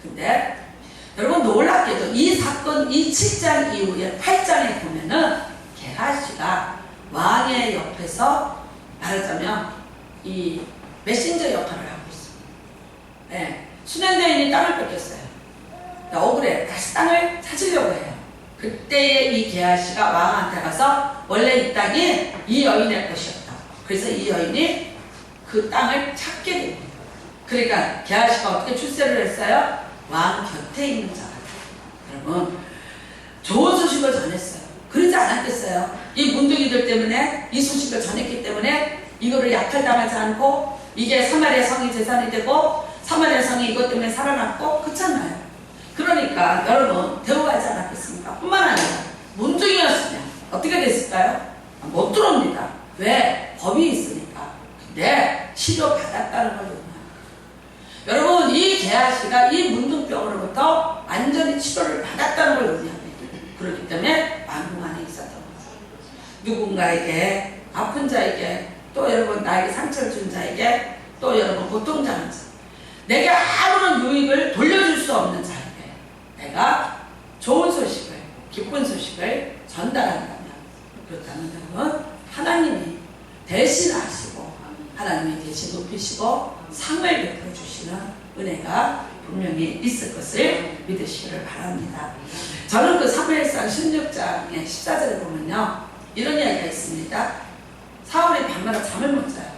근데 여러분 놀랍게도 이 사건 이 7장 이후에 8장에 보면은 게하시가 왕의 옆에서 말하자면 이 메신저 역할을 하고 있습니다. 네. 수련대인이 땅을 뺏겼어요. 억울해. 다시 땅을 찾으려고 해요. 그때 이 게하시가 왕한테 가서 원래 이 땅이 이 여인의 것이었다. 그래서 이 여인이 그 땅을 찾게 됩니다. 그러니까 게하시가 어떻게 출세를 했어요? 왕 곁에 있는 자가. 여러분 좋은 소식을 전했어요. 그러지 않았겠어요? 이 문둥이들 때문에 이 소식을 전했기 때문에 이거를 약탈당하지 않고 이게 사마리아 성이 재산이 되고 사마리아 성이 이것 때문에 살아났고 그렇잖아요. 그러니까 여러분 대우하지 않았겠습니까? 뿐만 아니라 문둥이였으면 어떻게 됐을까요? 못 들어옵니다. 왜? 법이 있으니까. 근데 치료받았다는 걸 의미합니다. 여러분 이 게하시가 이 문둥병으로부터 완전히 치료를 받았다는 걸 의미합니다. 그렇기 때문에 왕궁 안에 있었던 거죠. 누군가에게 아픈 자에게 또 여러분 나에게 상처를 준 자에게 또 여러분 고통당한 자 내게 아무런 유익을 돌려줄 수 없는 자에게 내가 좋은 소식을 기쁜 소식을 전달한다면 그렇다면 여러분 하나님이 대신하시고 하나님이 대신 높이시고 상을 베풀어 주시는 은혜가 분명히 있을 것을 믿으시기를 바랍니다. 저는 그 사무엘상 16장의 14절에 보면요 이런 이야기가 있습니다. 사울이 밤마다 잠을 못 자요.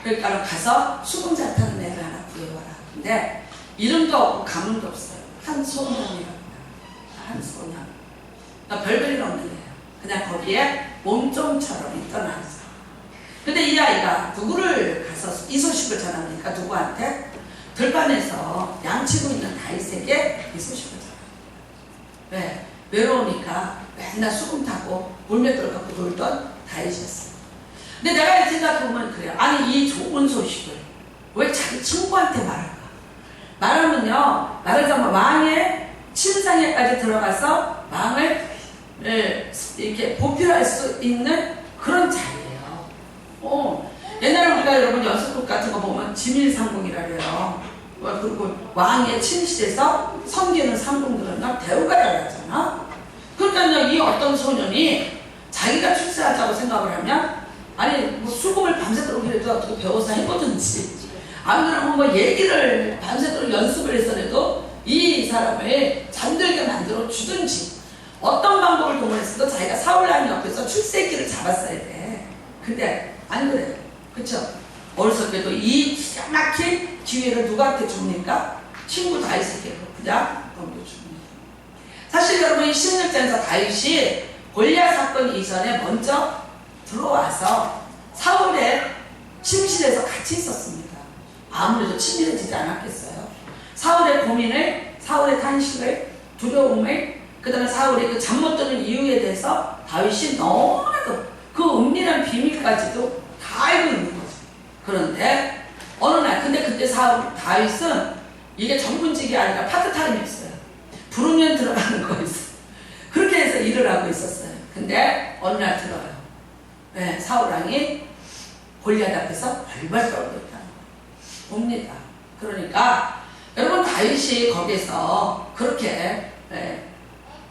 그러니까 가서 수금 잘 타는 애를 하나 구해와라. 근데 이름도 없고 가문도 없어요. 한소년이라고 한소년. 그러니까 별별일 없는 애예요. 그냥 거기에 몸종처럼 있던 아이죠. 근데 이 아이가 누구를 가서 이 소식을 전합니까? 누구한테? 들판에서 양치고 있는 다윗에게 이 소식을 전합니다. 왜? 외로우니까 맨날 수금 타고 물맷돌 갖고 놀던 다윗이었어요. 근데 내가 생각해보면 그래요. 아니 이 좋은 소식을 왜 자기 친구한테 말할까? 말하면요 말하자면 왕의 침상에까지 들어가서 왕을 이렇게 보필할 수 있는 그런 자리예요. 옛날에 우리가 여러분 연습극 같은 거 보면 지밀상궁이라 그래요. 그리고 왕의 침실에서 섬기는 상궁들은 대우가 달랐잖아. 그러니까 이 어떤 소년이 자기가 출세하자고 생각을 하면 아니 뭐 수금을 밤새도록 해도 어떻게 배워서 해보든지 안 그러면 뭐 얘기를 밤새도록 연습을 해서라도 이 사람을 잠들게 만들어 주든지 어떤 방법을 동원해서도 자기가 사울왕 옆에서 출세기를 잡았어야 돼. 근데 안 그래요. 그쵸? 어리석게도 이 기가 막힌 기회를 누구한테 줍니까? 친구 다윗에게 그냥 넘겨줍니다. 사실 여러분 이 16장에서 다윗이 골리앗 사건 이전에 먼저 들어와서 사울의 침실에서 같이 있었습니다. 아무래도 친밀해지지 않았겠어요. 사울의 고민을, 사울의 탄식을, 두려움을, 그 다음에 사울이 그 잠 못 드는 이유에 대해서 다윗이 너무나도 그 은밀한 비밀까지도 다 알고 있는 거죠. 그런데 어느 날, 근데 그때 다윗은 이게 전문직이 아니라 파트타임이었어요. 부르면 들어가는 거였어요. 그렇게 해서 일을 하고 있었어요. 근데 어느 날 들어요. 네, 사울왕이 골리앗 앞에서 벌벌 떨고 있다는 거예요. 옵니다. 그러니까 여러분 다윗이 거기서 그렇게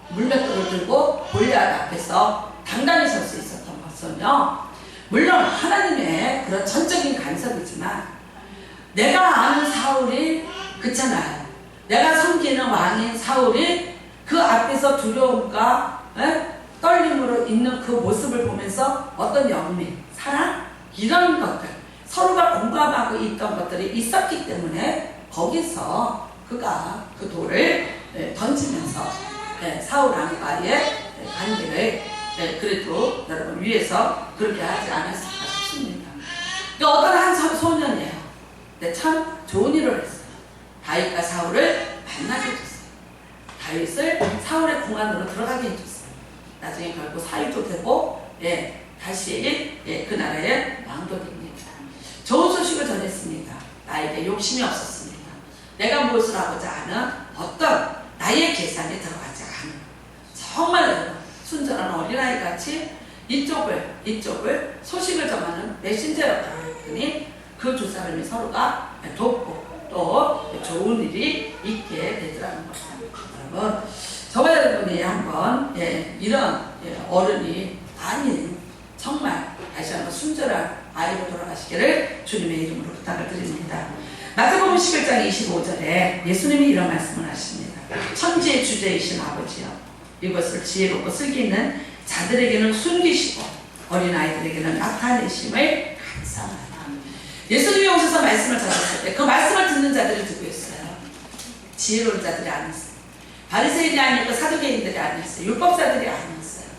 물맷돌을 들고 골리앗 앞에서 당당히 설 수 있었던 것은요. 물론 하나님의 그런 전적인 간섭이지만 내가 아는 사울이 그렇잖아요. 내가 섬기는 왕인 사울이 그 앞에서 두려움과 떨림으로 있는 그 모습을 보면서 어떤 영민, 사랑 이런 것들 서로가 공감하고 있던 것들이 있었기 때문에 거기서 그가 그 돌을 던지면서 사울 왕과의 관계를 그래도 여러분 위해서 그렇게 하지 않았을까 싶습니다. 어떤 한 소년이에요. 근데 참 좋은 일을 했어요. 다윗과 사울을 만나게 해줬어요. 다윗을 사울의 궁안으로 들어가게 해줬어요. 나중에 결국 사위도 되고 다시 그 나라의 왕도 됩니다. 좋은 소식을 전했습니다. 나에게 욕심이 없었습니다. 내가 무엇을 하고자 하는 어떤 나의 계산에 들어가지 않은 정말 순전한 어린아이 같이 이쪽을 소식을 전하는 메신저 역할을 했더니 그 두 사람이 서로가 돕고 또 좋은 일이 있게 되더라는 것입니다. 여러분, 저와 여러분이 한번 이런 어른이 아닌 정말 다시 한번 순전한 아이로 돌아가시기를 주님의 이름으로 부탁을 드립니다. 마태복음 11장 25절에 예수님이 이런 말씀을 하십니다. 천지의 주제이신 아버지여, 이것을 지혜롭고 슬기 있는 자들에게는 숨기시고 어린아이들에게는 나타내심을 감사합니다. 예수님이 오셔서 말씀을 전하실 때 그 말씀을 듣는 자들이 누구였어요? 지혜로운 자들이 아니었어요. 바리새인이 아니고 사두개인들이 아니었어요. 율법사들이 아니었어요.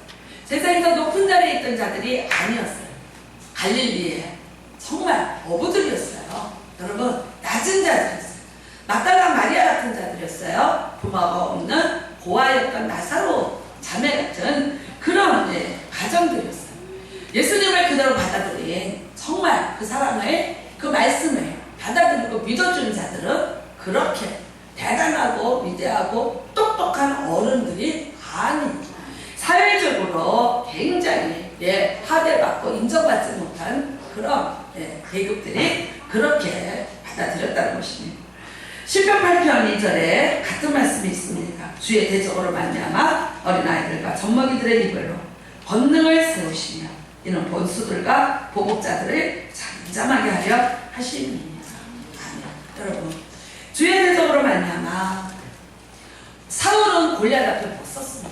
세상에서 높은 자리에 있던 자들이 아니었어요. 갈릴리에 정말 어부들이었어요. 여러분, 낮은 자들이었어요. 막달라 마리아 같은 자들이었어요. 부모가 없는 고아였던 나사로 자매 같은 그런 가정들이었어요. 예수님을 그대로 받아들인 정말 그 사랑을, 그 말씀을 받아들이고 믿어주는 자들은 그렇게 대단하고 위대하고 똑똑한 어른들이 아닌 사회적으로 굉장히 하대받고 인정받지 못한 그런 계급들이 그렇게 받아들였다는 것입니다. 시편 8편 2절에 같은 말씀이 있습니다. 주의 대적으로 말미암아 어린아이들과 젖먹이들의 입을로 권능을 세우시며 이는 본수들과 보복자들을 잠잠하게 하려 하심입니다. 여러분, 주의 대적으로 말미암아 사울은 골리앗 앞에 못 섰습니다.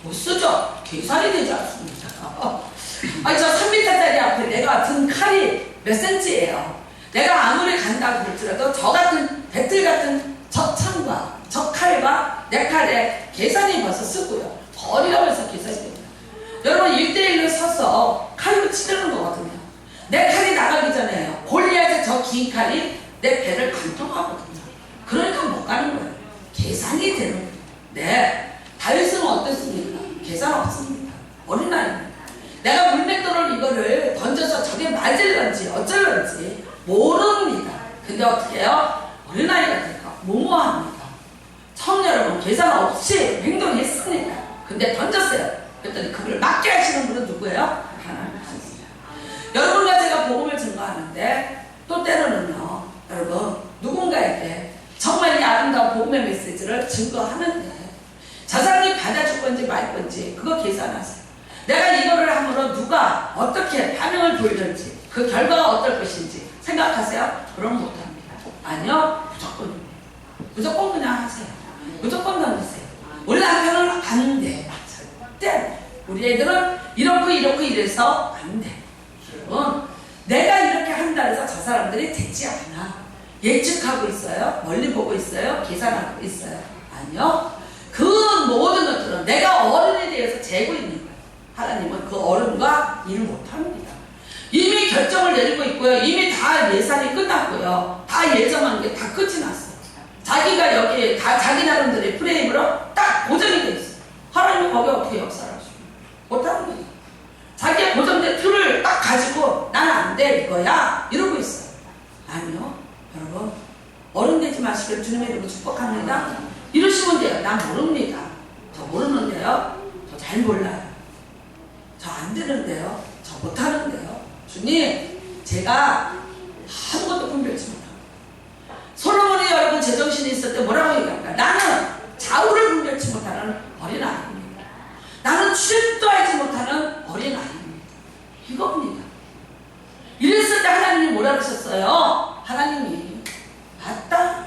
못 쓰죠. 계산이 되지 않습니다. 저 3m짜리 앞에 내가 든 칼이 몇 cm예요. 내가 아무리 간다고 그럴지라도 저 같은 배틀 같은 저 창과 저 칼과 내 칼에 계산이 벌써 쓰고요. 어려워서 계산이 됩니다. 여러분 1대1로 서서 칼로 치르는 거거든요. 내 칼이 나가기 전에요. 골리앗의 저 긴 칼이 내 배를 관통하거든요. 그러니까 못 가는 거예요. 계산이 되는 거예요. 네, 다윗은 어떻습니까? 계산 없습니다. 어린아이입니다. 내가 물맷돌을 이거를 던져서 저게 맞을런지 어쩔런지 모릅니다. 근데 어떻게 해요? 어린아이가 될까? 무모합니다. 청 여러분, 계산 없이 행동했습니다. 근데 던졌어요. 그랬더니 그걸 맞게 하시는 분은 누구예요? 하나님 하십니다. 여러분과 제가 복음을 증거하는데 또 때로는요, 여러분, 누군가에게 정말 이 아름다운 복음의 메시지를 증거하는데 저 사람이 받아줄 건지 말 건지 그거 계산하세요. 내가 이거를 함으로 누가 어떻게 반응을 보이는지 그 결과가 어떨 것인지 생각하세요? 그럼 못합니다. 아니요, 무조건 그냥 하세요. 무조건 던지세요. 우리 남편은 안 돼. 절대. 우리 애들은 이렇고 이래서 안 돼. 여러분, 내가 이렇게 한다 해서 저 사람들이 되지 않아. 예측하고 있어요. 멀리 보고 있어요. 계산하고 있어요. 아니요. 그 모든 것들은 내가 어른에 대해서 재고 있는 거예요. 하나님은 그 어른과 일을 못합니다. 이미 결정을 내리고 있고요. 이미 다 예산이 끝났고요. 다 예정한 게 다 끝이 났어요. 자기가 여기에 다 자기 나름대로의 프레임으로 딱 고정이 돼 있어요. 하나님은 거기 어떻게 역사를 하십니까? 못하는 거예요. 자기의 고정된 틀을 딱 가지고 나는 안 돼 이거야 이러고 있어요. 아니요. 여러분, 어른 되지 마시기를 주님의 이름으로 축복합니다. 이러시면 돼요. 난 모릅니다. 저 모르는데요. 저 잘 몰라요. 저 안 되는데요. 저 못하는데요. 주님, 제가 아무것도 분별치 못합니다. 솔로몬이 여러분 제정신이 있을 때 뭐라고 얘기합니까? 나는 좌우를 분별치 못하는 어린아이입니다. 나는 출입도 하지 못하는 어린아이입니다. 이겁니다. 이랬을 때 하나님이 뭐라 그러셨어요? 하나님이 맞다.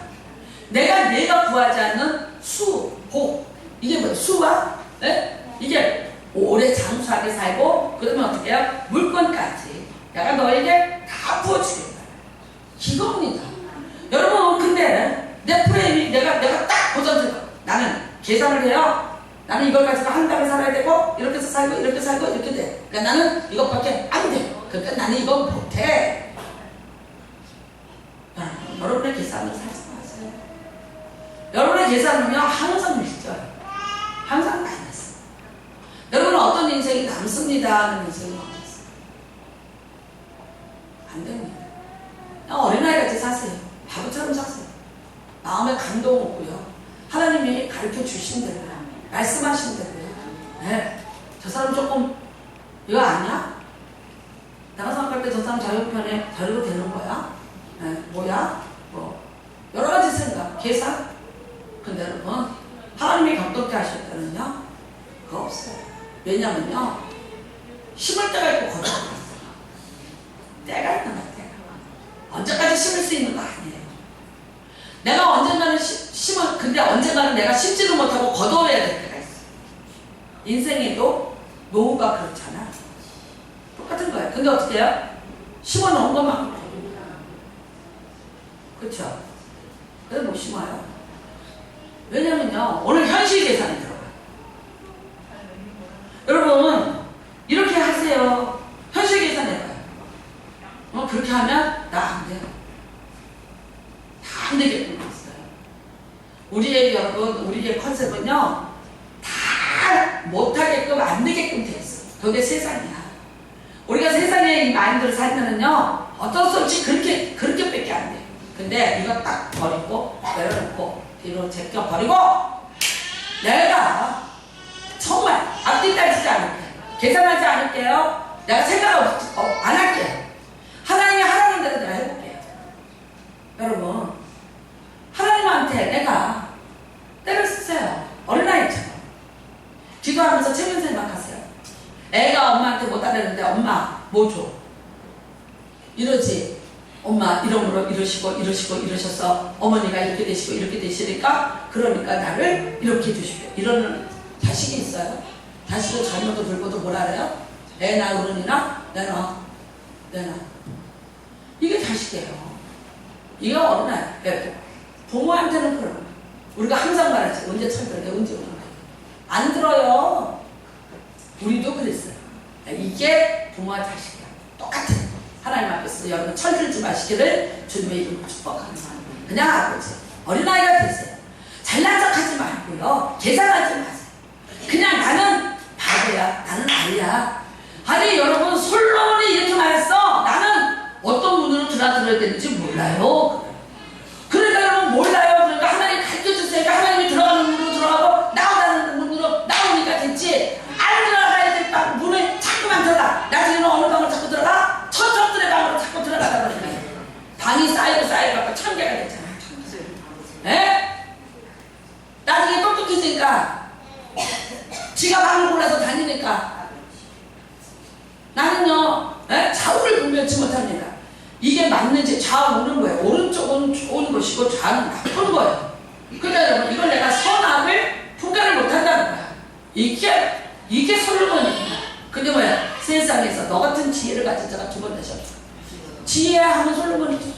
내가 구하지 않는 수, 복. 이게 뭐예요? 수와 이게 오래 장수하게 살고 그러면 어떻게 해요? 물건까지 내가 너에게 다 부어주겠다. 이겁니다. 여러분, 근데 내 프레임이 내가 딱 고정해서 나는 계산을 해요. 나는 이걸 가지고 한 달을 살아야 되고 이렇게 해서 살고 이렇게 살고 이렇게 돼. 그러니까 나는 이것밖에 안 돼. 그러니까 나는 이거 못해. 여러분의 계산을 살지 마세요. 여러분의 계산은요 항상 밀죠. 항상 마이너스. 여러분은 어떤 인생이 남습니다 하는 인생이 없어요. 안 됩니다. 그냥 어린아이같이 사세요. 바보처럼 사세요. 마음에 감동 없고요. 하나님이 가르쳐 주신 대로 말씀하신 대로요. 네. 저 사람 조금 이거 아니야? 내가 생각할 때 저 사람 자유편에 자유로 되는 거야? 네. 뭐야? 뭐 여러 가지 생각, 계산. 근데 여러분 하나님이 겪게 하실 때는요 그거 없어요. 왜냐면요 심을 때가 있고 거둘 때가 있어요. 때가 있는 거야. 때가 언제까지 심을 수 있는 거 아니에요. 내가 언젠가는 심을 근데 언젠가는 내가 심지도 못하고 거둬야 될 때가 있어. 인생에도 노후가 그렇잖아. 똑같은 거예요. 근데 어떻게 해요? 심어 놓은 것만 그렇죠? 그래서 못 심어요. 왜냐면요 오늘 현실 계산이 들어가요. 여러분 이렇게 하세요. 현실 계산 해봐요. 그렇게 하면 나 안 돼요. 다 안 되게끔 했어요. 우리의 여러분 우리의 컨셉은요 다 못하게끔 안 되게끔 돼 있어요. 그게 세상이야. 우리가 세상에 이 마인드를 살면은요 어떤 수 없이 그렇게밖에 안 돼. 근데 이거 딱 버리고 내려놓고 뒤로 제껴버리고 내가 정말 앞뒤 따지지 않을게요. 계산하지 않을게요. 내가 생각 안 할게요. 하나님이 하라는 대로 내가 해볼게요. 여러분 하나님한테 내가 때를 쓰세요. 어린아이처럼 기도하면서 최면 생각하세요. 애가 엄마한테 못 알아듣는데 엄마 뭐 줘? 이러지. 엄마 이러므로 이러셔서 어머니가 이렇게 되시고 이렇게 되시니까 그러니까 나를 이렇게 해주십시오. 이러는 자식이 있어요. 자식은 젊어도 늙어도 뭘 알아요? 애나 어른이나 내놔. 이게 자식이에요. 이게 어른아이. 부모한테는 그럼 우리가 항상 말하지. 언제 철들게 언제 오는 거야. 안 들어요. 우리도 그랬어요. 이게 부모와 자식이야. 똑같은 하나님 앞에서 여러분 철들지 마시기를 주님의 이름으로 축복하는 사람. 그냥 아버지 어린아이가 되세요. 잘난 척하지 말고요. 계산하지 마세요. 그냥 나는 바보야. 나는 아니야. 아니 여러분 솔로몬이 이렇게 말했어. 나는 어떤 문으로 들어야 되는지 몰라요. 그러니까 여러분 몰라요. 그러니까 하나님 가르쳐주세요. 그러니까 하나님이 들어가는 문으로 들어가고 나오라는 문으로 나오니까 됐지. 안 들어가야 될 방 문을 자꾸만 들어가. 나중에는 어느 방으로 자꾸 들어가? 천적들의 방으로 자꾸 들어가다 보니까 방이 쌓이고 쌓여갖고 1000개가 됐잖아. 에? 나중에 똑똑해지니까 지가 방을 골라서 다니니까 나는요 좌우를 분별치 못합니다. 이게 맞는지 좌우 오는 거예요. 오른쪽은 좋은 것이고 좌우는 나쁜 거예요. 그러니까 여러분 이걸 내가 선악을 분간을 못한다는 거야. 이게 솔로몬이구나. 근데 뭐야 세상에서 너 같은 지혜를 가진 자가 두 번 되셨어. 지혜하면 솔로몬이지.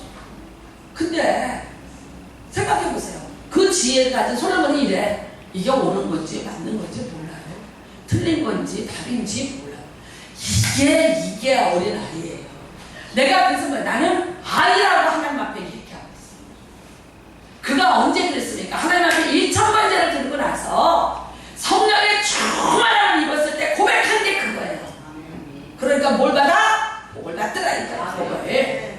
근데 생각해보세요. 그 지혜를 가진 솔로몬이 이래. 이게 옳은 건지 맞는 건지 몰라요. 틀린 건지 답인지 몰라요. 이게 어린아이예요. 내가 그래서 뭐야 나는 아이라고 하나님 앞에 얘기하고 있어요. 그가 언제 그랬습니까? 하나님 앞에 1000번째를 들고 나서 성령의 충만함을 입었을 때 고백한 게 그거예요. 그러니까 뭘 받아? 복을 받더라니까. 복을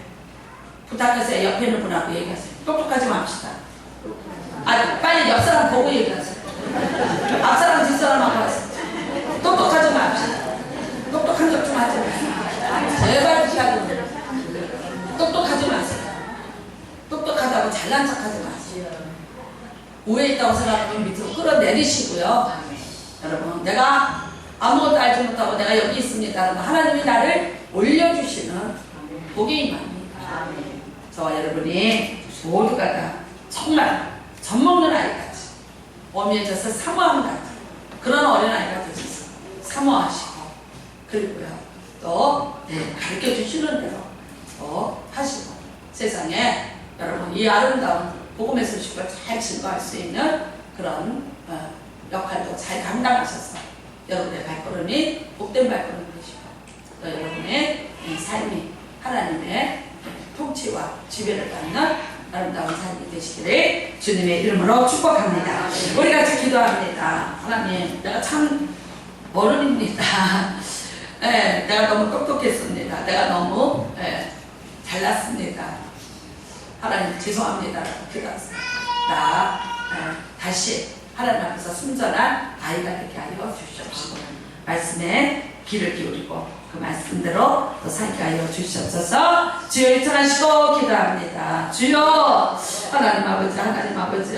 부탁하세요. 옆에 있는 분하고 얘기하세요. 똑똑하지 맙시다. 빨리 옆 사람 보고 얘기하세요. 앞 사람 뒷 사람하고 하세요. 똑똑하지 맙시다. 똑똑한 척 좀 하지 마세요. 제발 피하고 똑똑하지 마세요. 똑똑하다고 잘난 척하지 마세요. 우에 있다고 생각하면 밑으로 끌어내리시고요. 여러분 내가 아무것도 알지 못하고 내가 여기 있습니다. 하나님이 나를 올려주시는 복이 임합니다. 저와 여러분이 모두가 다 정말 젖먹는 아이같이 어미해져서 사모함 같은 그런 어린아이가 되셔서 사모하시고 그리고요 또 가르쳐 주시는 대로 또 하시고 세상에 여러분 이 아름다운 복음의 소식을 잘 증거할 수 있는 그런 역할도 잘 감당하셔서 여러분의 발걸음이 복된 발걸음이 되시고 또 여러분의 이 삶이 하나님의 통치와 지배를 받는 아름다운 삶이 되시기를 주님의 이름으로 축복합니다. 우리 같이 기도합니다. 하나님, 내가 참 어른입니다. 네, 내가 너무 똑똑했습니다. 내가 너무 잘났습니다. 하나님 죄송합니다. 기도하세요. 나 다시 하나님 앞에서 순전한 아이가 되게 하여 주시옵시고 말씀에 귀를 기울이고 그 말씀대로 또 살게 하여 주시옵소서. 주여 일천하시고 기도합니다. 주여 하나님 아버지